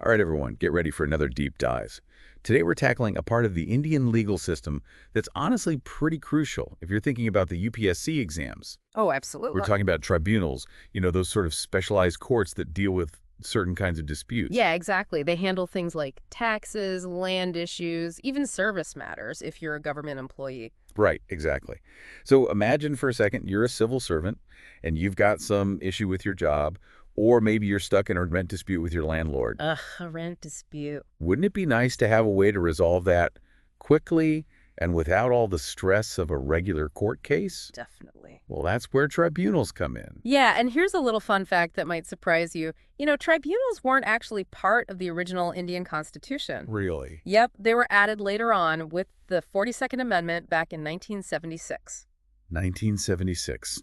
All right, everyone, get ready for another deep dive. Today we're tackling a part of the Indian legal system that's honestly pretty crucial if you're thinking about the UPSC exams. Oh, We're absolutely. talking about tribunals, those sort of specialized courts that deal with certain kinds of disputes. Yeah, exactly. They handle things like taxes, land issues, even service matters if you're a government employee. Right, exactly. So imagine for a second you're a civil servant and you've got some issue with your job, or maybe you're stuck in a rent dispute with your landlord. Ugh, a rent dispute. Wouldn't it be nice to have a way to resolve that quickly and without all the stress of a regular court case? Definitely. Well, that's where tribunals come in. Yeah, and here's a little fun fact that might surprise you. Tribunals weren't actually part of the original Indian Constitution. Really? Yep, they were added later on with the 42nd Amendment back in 1976. 1976.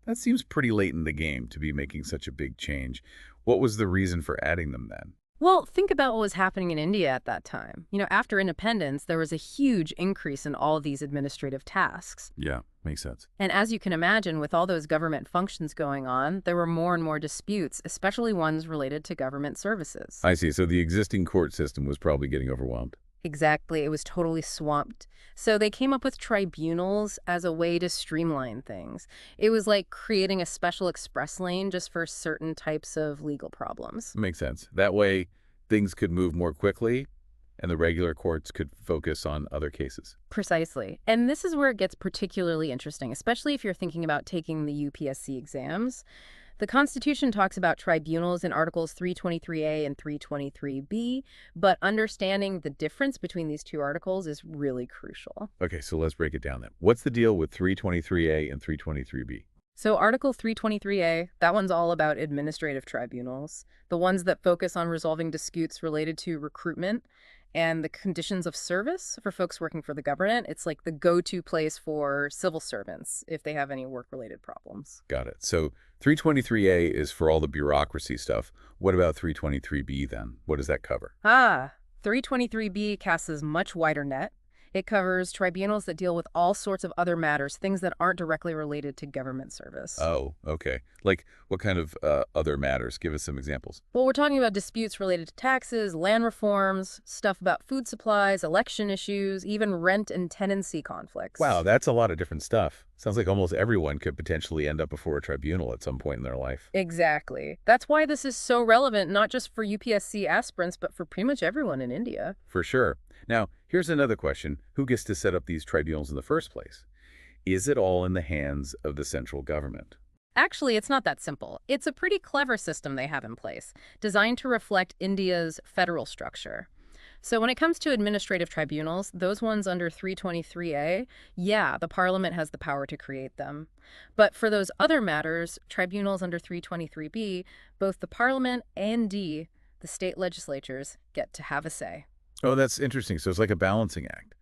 That seems pretty late in the game to be making such a big change. What was the reason for adding them then? Well, think about what was happening in India at that time. After independence, there was a huge increase in all of these administrative tasks. Yeah, makes sense. And as you can imagine, with all those government functions going on, there were more and more disputes, especially ones related to government services. I see. So the existing court system was probably getting overwhelmed. Exactly. It was totally swamped. So they came up with tribunals as a way to streamline things. It was like creating a special express lane just for certain types of legal problems. Makes sense. That way, things could move more quickly and the regular courts could focus on other cases. Precisely. And this is where it gets particularly interesting, especially if you're thinking about taking the UPSC exams. The Constitution talks about tribunals in Articles 323A and 323B, but understanding the difference between these two articles is really crucial. Okay, so let's break it down then. What's the deal with 323A and 323B? So Article 323A, that one's all about administrative tribunals, the ones that focus on resolving disputes related to recruitment and the conditions of service for folks working for the government. It's like the go-to place for civil servants if they have any work-related problems. Got it. So 323A is for all the bureaucracy stuff. What about 323B then? What does that cover? 323B casts a much wider net. It covers tribunals that deal with all sorts of other matters, things that aren't directly related to government service. Oh, okay. Like what kind of other matters? Give us some examples. Well, we're talking about disputes related to taxes, land reforms, stuff about food supplies, election issues, even rent and tenancy conflicts. Wow, that's a lot of different stuff. Sounds like almost everyone could potentially end up before a tribunal at some point in their life. Exactly. That's why this is so relevant, not just for UPSC aspirants, but for pretty much everyone in India. For sure. Now, here's another question. Who gets to set up these tribunals in the first place? Is it all in the hands of the central government? Actually, it's not that simple. It's a pretty clever system they have in place, designed to reflect India's federal structure. So when it comes to administrative tribunals, those ones under 323A, yeah, the parliament has the power to create them. But for those other matters, tribunals under 323B, both the parliament and the state legislatures get to have a say. Oh, that's interesting. So it's like a balancing act.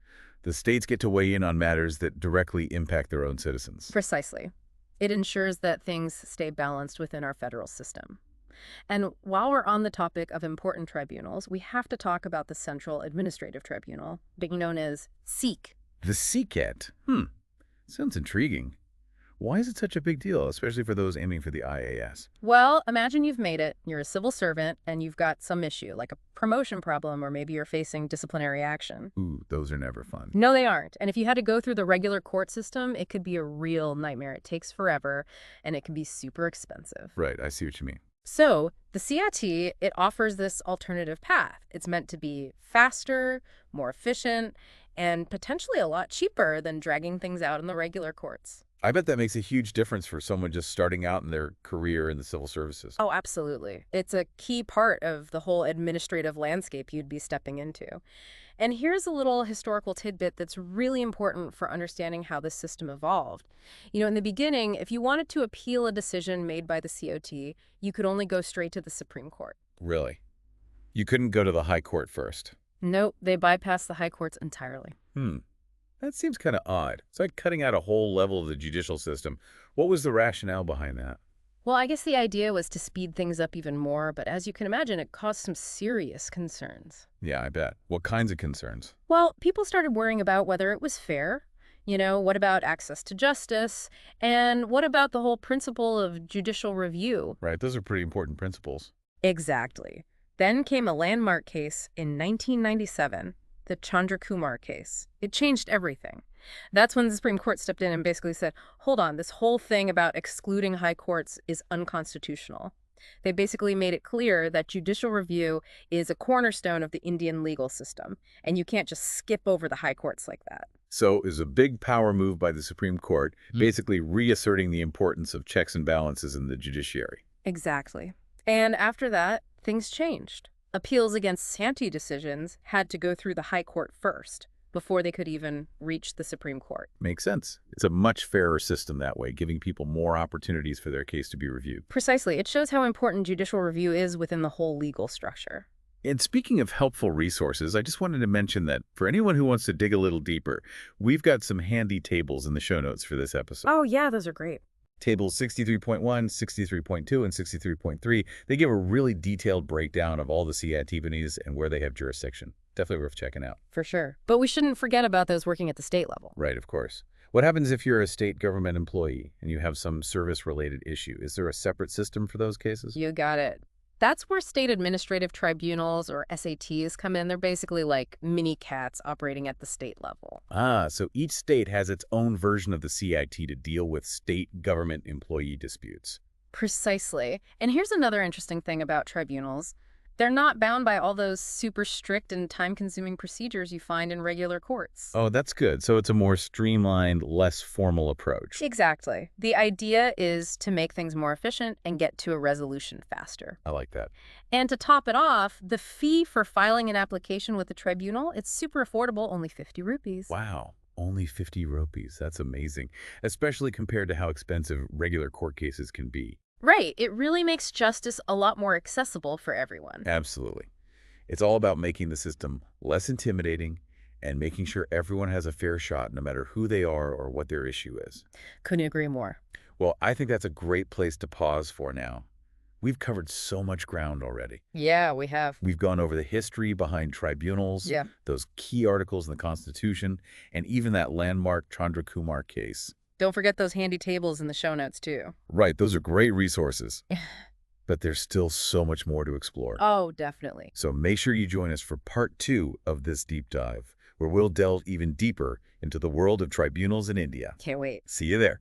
The states get to weigh in on matters that directly impact their own citizens. Precisely. It ensures that things stay balanced within our federal system. And while we're on the topic of important tribunals, we have to talk about the Central Administrative Tribunal, being known as SEEK. The CCAT. Sounds intriguing. Why is it such a big deal, especially for those aiming for the IAS? Well, imagine you've made it, you're a civil servant, and you've got some issue, like a promotion problem, or maybe you're facing disciplinary action. Ooh, those are never fun. No, they aren't. And if you had to go through the regular court system, it could be a real nightmare. It takes forever, and it can be super expensive. Right, I see what you mean. So the CIT, it offers this alternative path. It's meant to be faster, more efficient, and potentially a lot cheaper than dragging things out in the regular courts. I bet that makes a huge difference for someone just starting out in their career in the civil services. Oh, absolutely. It's a key part of the whole administrative landscape you'd be stepping into. And here's a little historical tidbit that's really important for understanding how this system evolved. In the beginning, if you wanted to appeal a decision made by the COT, you could only go straight to the Supreme Court. Really? You couldn't go to the high court first? Nope, they bypassed the high courts entirely. That seems kind of odd. It's like cutting out a whole level of the judicial system. What was the rationale behind that? Well, I guess the idea was to speed things up even more, but as you can imagine, it caused some serious concerns. Yeah, I bet. What kinds of concerns? Well, people started worrying about whether it was fair. What about access to justice? And what about the whole principle of judicial review? Right, those are pretty important principles. Exactly. Then came a landmark case in 1997, the Chandrakumar case. It changed everything. That's when the Supreme Court stepped in and basically said, hold on, this whole thing about excluding high courts is unconstitutional. They basically made it clear that judicial review is a cornerstone of the Indian legal system, and you can't just skip over the high courts like that. So it was a big power move by the Supreme Court, basically reasserting the importance of checks and balances in the judiciary. Exactly. And after that, things changed. Appeals against Santee decisions had to go through the high court first, before they could even reach the Supreme Court. Makes sense. It's a much fairer system that way, giving people more opportunities for their case to be reviewed. Precisely. It shows how important judicial review is within the whole legal structure. And speaking of helpful resources, I just wanted to mention that for anyone who wants to dig a little deeper, we've got some handy tables in the show notes for this episode. Oh, yeah, those are great. Tables 63.1, 63.2, and 63.3, they give a really detailed breakdown of all the CITBNs and where they have jurisdiction. Definitely worth checking out. For sure. But we shouldn't forget about those working at the state level. Right, of course. What happens if you're a state government employee and you have some service-related issue? Is there a separate system for those cases? You got it. That's where state administrative tribunals, or SATs, come in. They're basically like mini cats operating at the state level. Ah, so each state has its own version of the CIT to deal with state government employee disputes. Precisely. And here's another interesting thing about tribunals. They're not bound by all those super strict and time-consuming procedures you find in regular courts. Oh, that's good. So it's a more streamlined, less formal approach. Exactly. The idea is to make things more efficient and get to a resolution faster. I like that. And to top it off, the fee for filing an application with the tribunal, it's super affordable, only 50 rupees. Wow. Only 50 rupees. That's amazing, especially compared to how expensive regular court cases can be. Right. It really makes justice a lot more accessible for everyone. Absolutely. It's all about making the system less intimidating and making sure everyone has a fair shot no matter who they are or what their issue is. Couldn't agree more. Well, I think that's a great place to pause for now. We've covered so much ground already. Yeah, we have. We've gone over the history behind tribunals, those key articles in the Constitution, and even that landmark Chandrakumar case. Don't forget those handy tables in the show notes, too. Right, those are great resources. But there's still so much more to explore. Oh, definitely. So make sure you join us for part 2 of this deep dive, where we'll delve even deeper into the world of tribunals in India. Can't wait. See you there.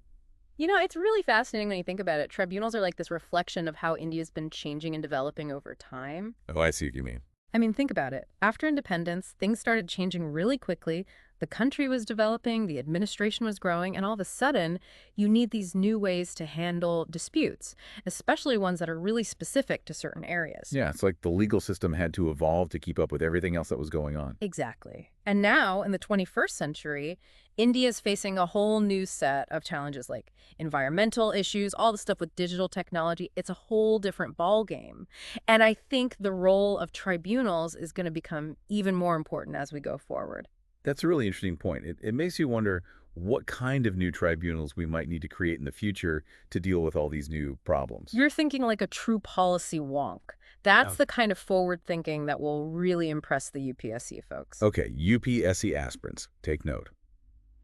You know, it's really fascinating when you think about it. Tribunals are like this reflection of how India's been changing and developing over time. Oh, I see what you mean. I mean, think about it. After independence, things started changing really quickly. The country was developing, the administration was growing, and all of a sudden, you need these new ways to handle disputes, especially ones that are really specific to certain areas. Yeah, it's like the legal system had to evolve to keep up with everything else that was going on. Exactly. And now, in the 21st century, India is facing a whole new set of challenges like environmental issues, all the stuff with digital technology. It's a whole different ballgame. And I think the role of tribunals is going to become even more important as we go forward. That's a really interesting point. It makes you wonder what kind of new tribunals we might need to create in the future to deal with all these new problems. You're thinking like a true policy wonk. That's the kind of forward thinking that will really impress the UPSC folks. Okay, UPSC aspirants, take note.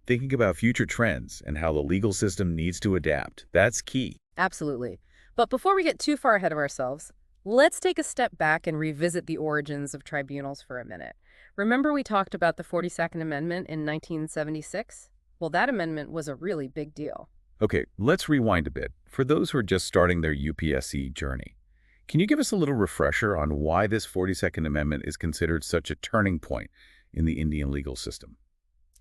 Thinking about future trends and how the legal system needs to adapt, that's key. Absolutely. But before we get too far ahead of ourselves, let's take a step back and revisit the origins of tribunals for a minute. Remember we talked about the 42nd Amendment in 1976? Well, that amendment was a really big deal. Okay, let's rewind a bit. For those who are just starting their UPSC journey, can you give us a little refresher on why this 42nd Amendment is considered such a turning point in the Indian legal system?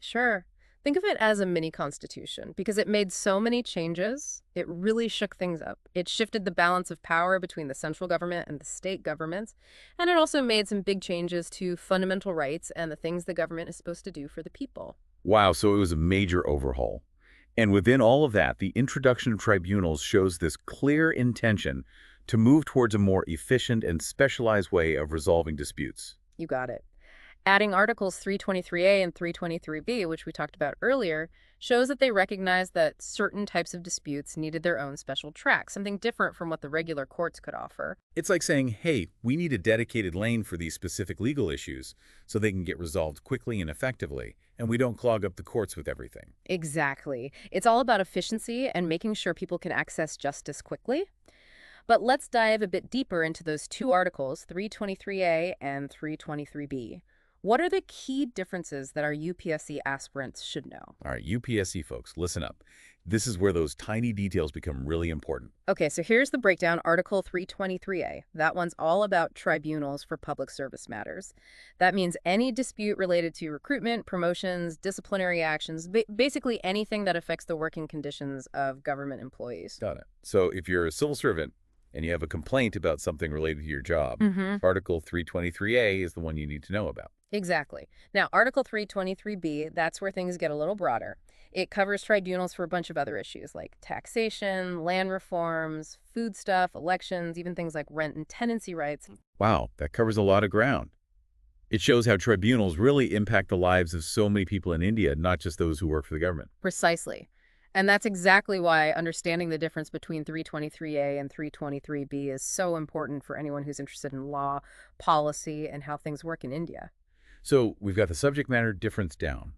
Sure. Think of it as a mini constitution because it made so many changes. It really shook things up. It shifted the balance of power between the central government and the state governments. And it also made some big changes to fundamental rights and the things the government is supposed to do for the people. Wow, so it was a major overhaul. And within all of that, the introduction of tribunals shows this clear intention to move towards a more efficient and specialized way of resolving disputes. You got it. Adding Articles 323A and 323B, which we talked about earlier, shows that they recognize that certain types of disputes needed their own special track, something different from what the regular courts could offer. It's like saying, hey, we need a dedicated lane for these specific legal issues so they can get resolved quickly and effectively, and we don't clog up the courts with everything. Exactly. It's all about efficiency and making sure people can access justice quickly. But let's dive a bit deeper into those two articles, 323A and 323B. What are the key differences that our UPSC aspirants should know? All right, UPSC folks, listen up. This is where those tiny details become really important. Okay, so here's the breakdown. Article 323A. That one's all about tribunals for public service matters. That means any dispute related to recruitment, promotions, disciplinary actions, basically anything that affects the working conditions of government employees. Got it. So if you're a civil servant and you have a complaint about something related to your job, Article 323A is the one you need to know about. Exactly. Now, Article 323B, that's where things get a little broader. It covers tribunals for a bunch of other issues like taxation, land reforms, food stuff, elections, even things like rent and tenancy rights. Wow, that covers a lot of ground. It shows how tribunals really impact the lives of so many people in India, not just those who work for the government. Precisely. And that's exactly why understanding the difference between 323A and 323B is so important for anyone who's interested in law, policy, and how things work in India. So we've got the subject matter difference down.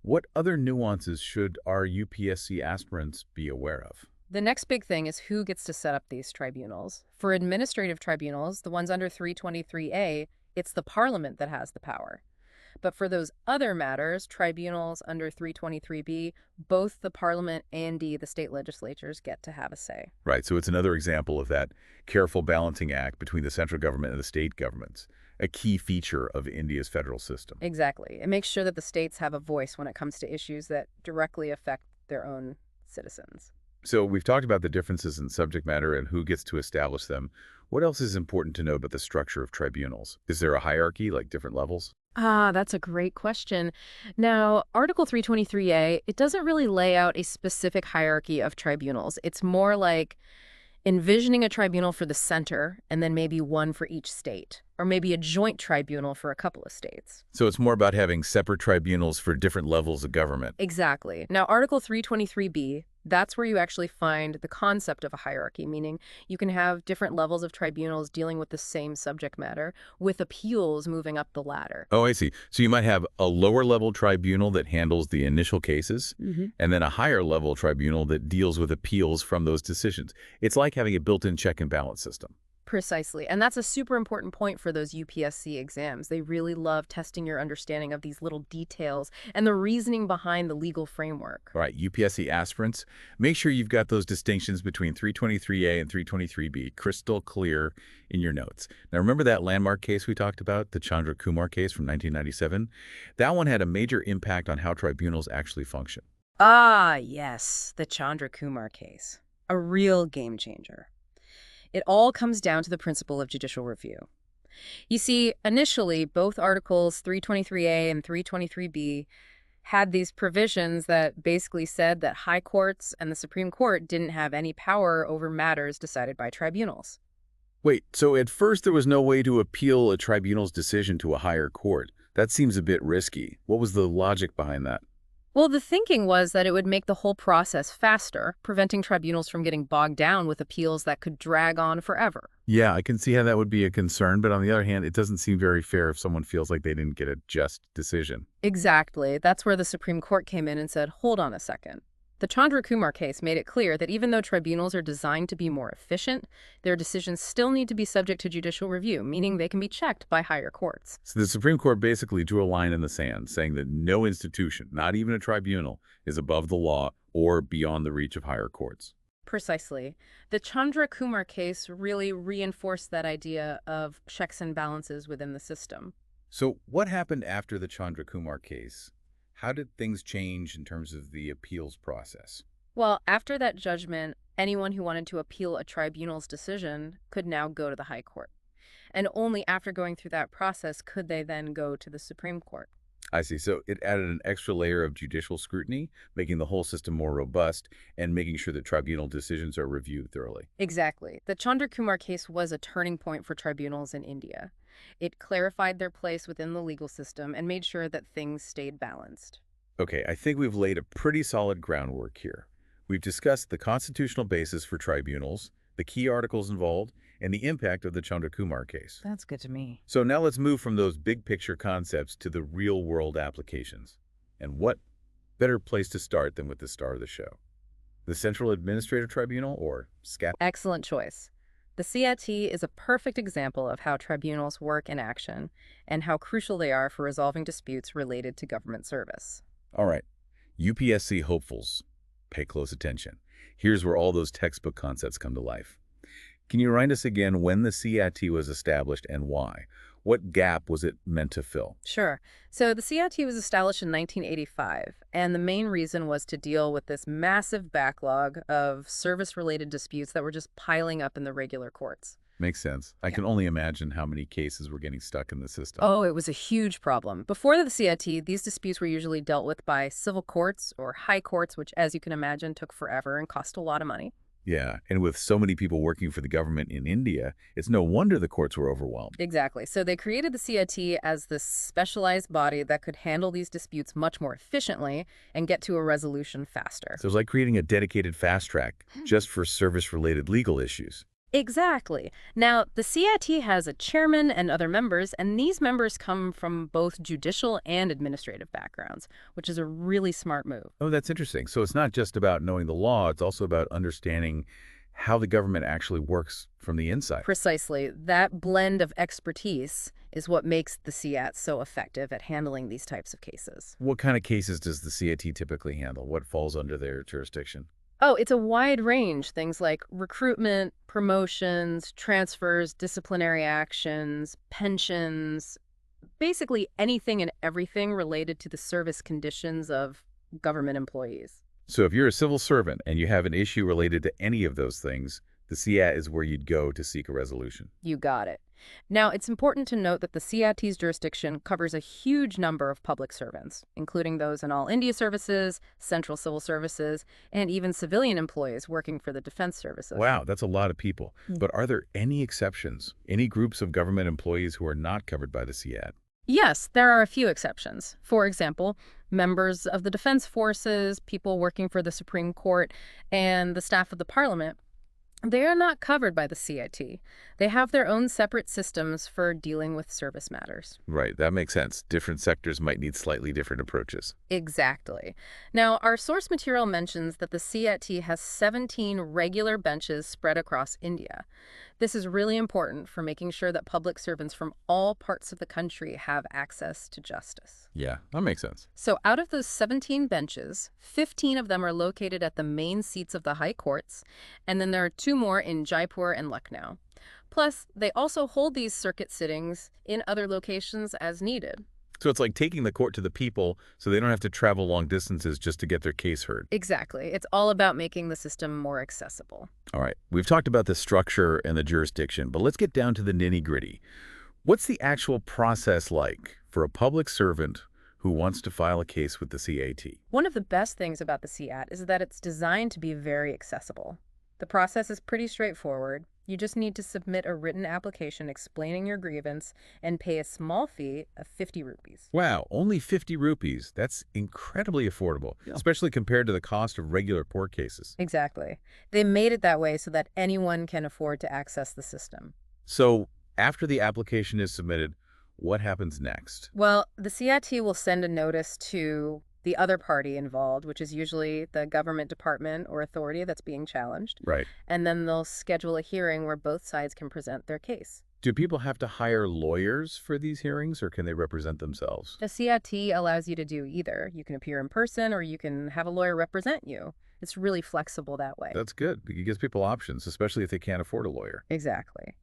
What other nuances should our UPSC aspirants be aware of? The next big thing is who gets to set up these tribunals. For administrative tribunals, the ones under 323A, it's the parliament that has the power. But for those other matters, tribunals under 323B, both the parliament and the state legislatures get to have a say. Right, so it's another example of that careful balancing act between the central government and the state governments, a key feature of India's federal system. Exactly. It makes sure that the states have a voice when it comes to issues that directly affect their own citizens. So we've talked about the differences in subject matter and who gets to establish them. What else is important to know about the structure of tribunals? Is there a hierarchy, like different levels? That's a great question. Now, Article 323A, it doesn't really lay out a specific hierarchy of tribunals. It's more like envisioning a tribunal for the center and then maybe one for each state, or maybe a joint tribunal for a couple of states. So it's more about having separate tribunals for different levels of government. Exactly. Now, Article 323B, that's where you actually find the concept of a hierarchy, meaning you can have different levels of tribunals dealing with the same subject matter, with appeals moving up the ladder. Oh, I see. So you might have a lower level tribunal that handles the initial cases, and then a higher level tribunal that deals with appeals from those decisions. It's like having a built-in check and balance system. Precisely. And that's a super important point for those UPSC exams. They really love testing your understanding of these little details and the reasoning behind the legal framework. All right, UPSC aspirants, make sure you've got those distinctions between 323A and 323B crystal clear in your notes. Now, remember that landmark case we talked about, the Chandra Kumar case from 1997? That one had a major impact on how tribunals actually function. Ah, yes, the Chandra Kumar case. A real game changer. It all comes down to the principle of judicial review. You see, initially, both Articles 323A and 323B had these provisions that basically said that high courts and the Supreme Court didn't have any power over matters decided by tribunals. Wait, so at first there was no way to appeal a tribunal's decision to a higher court. That seems a bit risky. What was the logic behind that? Well, the thinking was that it would make the whole process faster, preventing tribunals from getting bogged down with appeals that could drag on forever. Yeah, I can see how that would be a concern, but on the other hand, it doesn't seem very fair if someone feels like they didn't get a just decision. Exactly. That's where the Supreme Court came in and said, hold on a second. The Chandra Kumar case made it clear that even though tribunals are designed to be more efficient, their decisions still need to be subject to judicial review, meaning they can be checked by higher courts. So the Supreme Court basically drew a line in the sand, saying that no institution, not even a tribunal, is above the law or beyond the reach of higher courts. Precisely. The Chandra Kumar case really reinforced that idea of checks and balances within the system. So what happened after the Chandra Kumar case? How did things change in terms of the appeals process? Well, after that judgment, anyone who wanted to appeal a tribunal's decision could now go to the High Court. And only after going through that process could they then go to the Supreme Court. I see. So it added an extra layer of judicial scrutiny, making the whole system more robust and making sure that tribunal decisions are reviewed thoroughly. Exactly. The Chandra Kumar case was a turning point for tribunals in India. It clarified their place within the legal system and made sure that things stayed balanced. Okay, I think we've laid a pretty solid groundwork here. We've discussed the constitutional basis for tribunals, the key articles involved, and the impact of the Chandra Kumar case. That's good to me. So now let's move from those big picture concepts to the real-world applications. And what better place to start than with the star of the show? The Central Administrative Tribunal, or SCAT? Excellent choice. The CIT is a perfect example of how tribunals work in action and how crucial they are for resolving disputes related to government service. All right, UPSC hopefuls, pay close attention. Here's where all those textbook concepts come to life. Can you remind us again when the CIT was established and why? What gap was it meant to fill? Sure. So the CIT was established in 1985, and the main reason was to deal with this massive backlog of service-related disputes that were just piling up in the regular courts. Makes sense. I Yeah. can only imagine how many cases were getting stuck in the system. Oh, it was a huge problem. Before the CIT, these disputes were usually dealt with by civil courts or high courts, which, as you can imagine, took forever and cost a lot of money. Yeah, and with so many people working for the government in India, it's no wonder the courts were overwhelmed. Exactly. So they created the CIT as this specialized body that could handle these disputes much more efficiently and get to a resolution faster. So it's like creating a dedicated fast track just for service-related legal issues. Exactly. Now, the CIT has a chairman and other members, and these members come from both judicial and administrative backgrounds, which is a really smart move. Oh, that's interesting. So it's not just about knowing the law, it's also about understanding how the government actually works from the inside. Precisely. That blend of expertise is what makes the CIT so effective at handling these types of cases. What kind of cases does the CIT typically handle? What falls under their jurisdiction? Oh, it's a wide range. Things like recruitment, promotions, transfers, disciplinary actions, pensions, basically anything and everything related to the service conditions of government employees. So if you're a civil servant and you have an issue related to any of those things, the CIT is where you'd go to seek a resolution. You got it. Now, it's important to note that the CIT's jurisdiction covers a huge number of public servants, including those in all India services, central civil services, and even civilian employees working for the defense services. Wow, that's a lot of people. But are there any exceptions? Any groups of government employees who are not covered by the CIT? Yes, there are a few exceptions. For example, members of the defense forces, people working for the Supreme Court, and the staff of the parliament. They are not covered by the CIT. They have their own separate systems for dealing with service matters. Right, that makes sense. Different sectors might need slightly different approaches. Exactly. Now, our source material mentions that the CIT has 17 regular benches spread across India. This is really important for making sure that public servants from all parts of the country have access to justice. Yeah, that makes sense. So out of those 17 benches, 15 of them are located at the main seats of the high courts, and then there are 2 more in Jaipur and Lucknow. Plus, they also hold these circuit sittings in other locations as needed. So it's like taking the court to the people so they don't have to travel long distances just to get their case heard. Exactly. It's all about making the system more accessible. All right, we've talked about the structure and the jurisdiction, but let's get down to the nitty-gritty. What's the actual process like for a public servant who wants to file a case with the CIT? One of the best things about the CIT is that it's designed to be very accessible. The process is pretty straightforward. You just need to submit a written application explaining your grievance and pay a small fee of 50 rupees. Wow, only 50 rupees. That's incredibly affordable, especially compared to the cost of regular court cases. Exactly. They made it that way so that anyone can afford to access the system. So after the application is submitted, what happens next? Well, the CIT will send a notice to the other party involved, which is usually the government department or authority that's being challenged. Right. And then they'll schedule a hearing where both sides can present their case. Do people have to hire lawyers for these hearings, or can they represent themselves? The CIT allows you to do either. You can appear in person or you can have a lawyer represent you. It's really flexible that way. That's good. It gives people options, especially if they can't afford a lawyer. Exactly.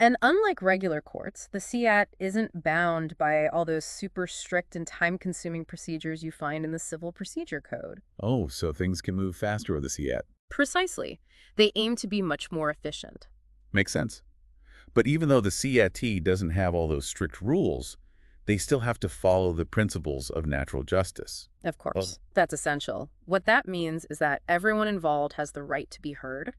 And unlike regular courts, the CIT isn't bound by all those super strict and time-consuming procedures you find in the Civil Procedure Code. Oh, so things can move faster with the CIT. Precisely. They aim to be much more efficient. Makes sense. But even though the CIT doesn't have all those strict rules, they still have to follow the principles of natural justice. Of course, that's essential. What that means is that everyone involved has the right to be heard,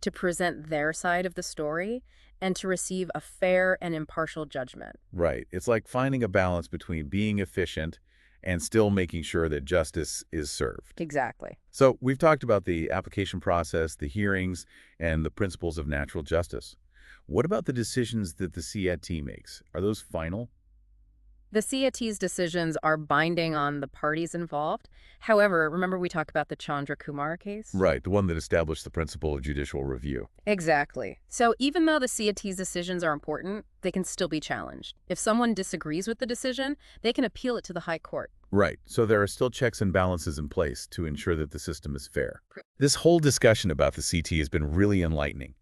to present their side of the story, and to receive a fair and impartial judgment. Right. It's like finding a balance between being efficient and still making sure that justice is served. Exactly. So we've talked about the application process, the hearings, and the principles of natural justice. What about the decisions that the CIT makes? Are those final? The CAT's decisions are binding on the parties involved. However, remember we talked about the Chandra Kumar case? Right, the one that established the principle of judicial review. Exactly. So even though the CAT's decisions are important, they can still be challenged. If someone disagrees with the decision, they can appeal it to the High Court. Right, so there are still checks and balances in place to ensure that the system is fair. This whole discussion about the CT has been really enlightening.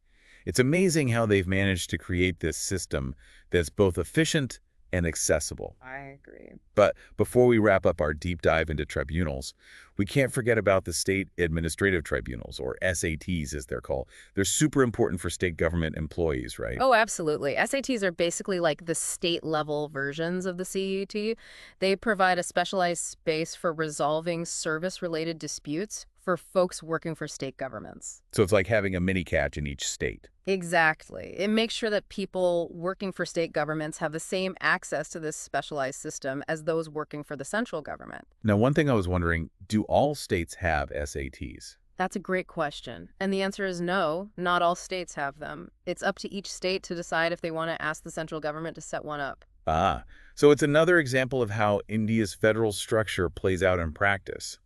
It's amazing how they've managed to create this system that's both efficient and accessible. I agree. But before we wrap up our deep dive into tribunals, we can't forget about the State Administrative Tribunals, or SATs as they're called. They're super important for state government employees, right? Oh, absolutely. SATs are basically like the state-level versions of the CET. They provide a specialized space for resolving service-related disputes for folks working for state governments. So it's like having a mini catch in each state. Exactly. It makes sure that people working for state governments have the same access to this specialized system as those working for the central government. Now, one thing I was wondering, do all states have SATs? That's a great question. And the answer is no, not all states have them. It's up to each state to decide if they want to ask the central government to set one up. Ah, so it's another example of how India's federal structure plays out in practice.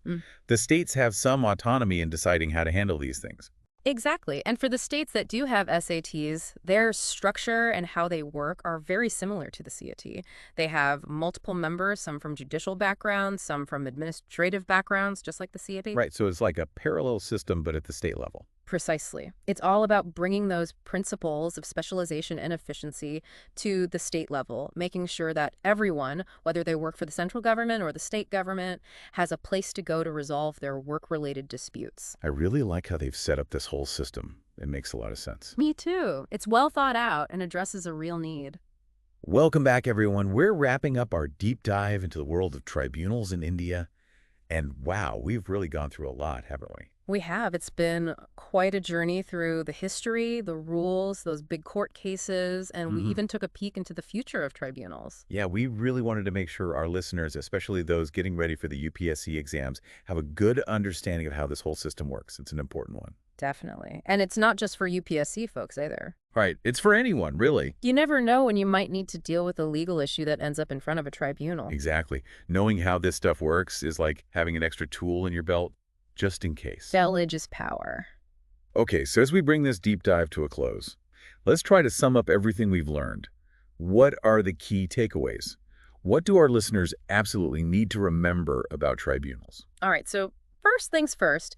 The states have some autonomy in deciding how to handle these things. Exactly. And for the states that do have SATs, their structure and how they work are very similar to the CAT. They have multiple members, some from judicial backgrounds, some from administrative backgrounds, just like the CAT. Right, so it's like a parallel system, but at the state level. Precisely. It's all about bringing those principles of specialization and efficiency to the state level, making sure that everyone, whether they work for the central government or the state government, has a place to go to resolve their work-related disputes. I really like how they've set up this whole system. It makes a lot of sense. Me too. It's well thought out and addresses a real need. Welcome back, everyone. We're wrapping up our deep dive into the world of tribunals in India. And wow, we've really gone through a lot, haven't we? We have. It's been quite a journey through the history, the rules, those big court cases, and we even took a peek into the future of tribunals. Yeah, we really wanted to make sure our listeners, especially those getting ready for the UPSC exams, have a good understanding of how this whole system works. It's an important one. Definitely. And it's not just for UPSC folks either. Right. It's for anyone, really. You never know when you might need to deal with a legal issue that ends up in front of a tribunal. Exactly. Knowing how this stuff works is like having an extra tool in your belt, just in case. Knowledge is power. Okay, so as we bring this deep dive to a close, let's try to sum up everything we've learned. What are the key takeaways? What do our listeners absolutely need to remember about tribunals? All right, so first things first,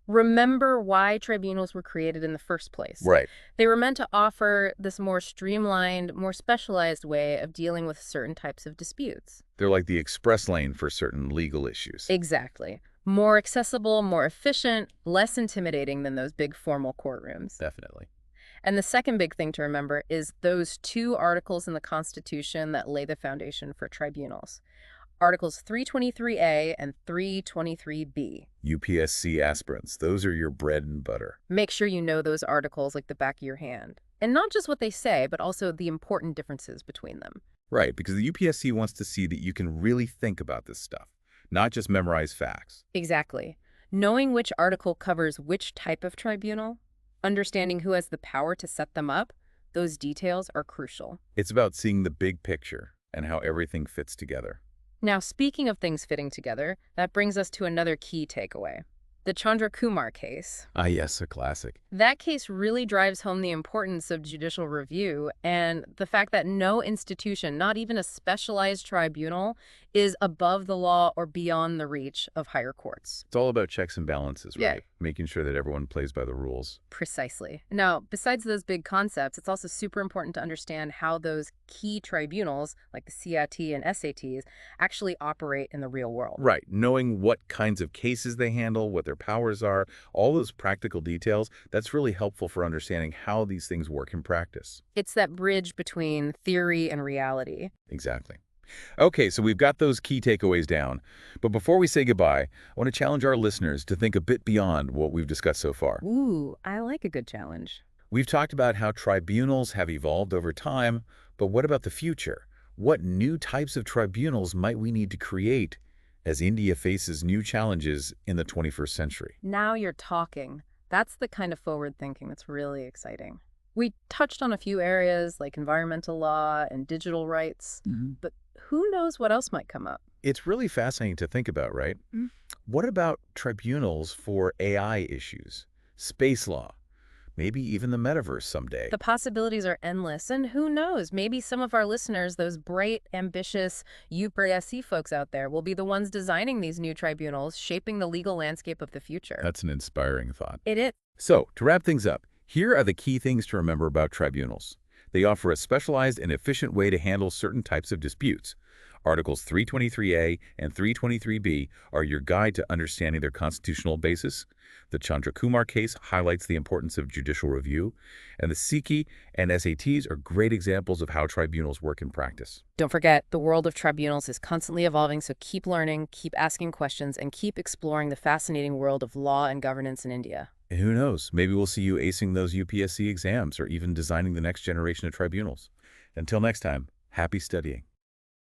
remember why tribunals were created in the first place. Right. They were meant to offer this more streamlined, more specialized way of dealing with certain types of disputes. They're like the express lane for certain legal issues. Exactly. More accessible, more efficient, less intimidating than those big formal courtrooms. Definitely. And the second big thing to remember is those two articles in the Constitution that lay the foundation for tribunals. Articles 323A and 323B. UPSC aspirants, those are your bread and butter. Make sure you know those articles like the back of your hand. And not just what they say, but also the important differences between them. Right, because the UPSC wants to see that you can really think about this stuff, not just memorize facts. Exactly. Knowing which article covers which type of tribunal, understanding who has the power to set them up, those details are crucial. It's about seeing the big picture and how everything fits together. Now, speaking of things fitting together, that brings us to another key takeaway. The Chandra Kumar case. Ah, yes, a classic. That case really drives home the importance of judicial review and the fact that no institution, not even a specialized tribunal, is above the law or beyond the reach of higher courts. It's all about checks and balances, right? Yeah. Making sure that everyone plays by the rules. Precisely. Now, besides those big concepts, it's also super important to understand how those key tribunals, like the CIT and SATs, actually operate in the real world. Right. Knowing what kinds of cases they handle, what their powers are, all those practical details, that's really helpful for understanding how these things work in practice. It's that bridge between theory and reality. Exactly. Okay, so we've got those key takeaways down. But before we say goodbye, I want to challenge our listeners to think a bit beyond what we've discussed so far. Ooh, I like a good challenge. We've talked about how tribunals have evolved over time, but what about the future? What new types of tribunals might we need to create as India faces new challenges in the 21st century? Now you're talking. That's the kind of forward thinking that's really exciting. We touched on a few areas like environmental law and digital rights, but who knows what else might come up? It's really fascinating to think about, right? Mm. What about tribunals for AI issues, space law, maybe even the metaverse someday? The possibilities are endless, and who knows, maybe some of our listeners, those bright, ambitious UPRSC folks out there, will be the ones designing these new tribunals, shaping the legal landscape of the future. That's an inspiring thought. It is. So, to wrap things up, here are the key things to remember about tribunals. They offer a specialized and efficient way to handle certain types of disputes. Articles 323A and 323B are your guide to understanding their constitutional basis. The Chandra Kumar case highlights the importance of judicial review, and the SIKI and SATs are great examples of how tribunals work in practice. Don't forget, the world of tribunals is constantly evolving, so keep learning, keep asking questions, and keep exploring the fascinating world of law and governance in India. And who knows, maybe we'll see you acing those UPSC exams or even designing the next generation of tribunals. Until next time, happy studying.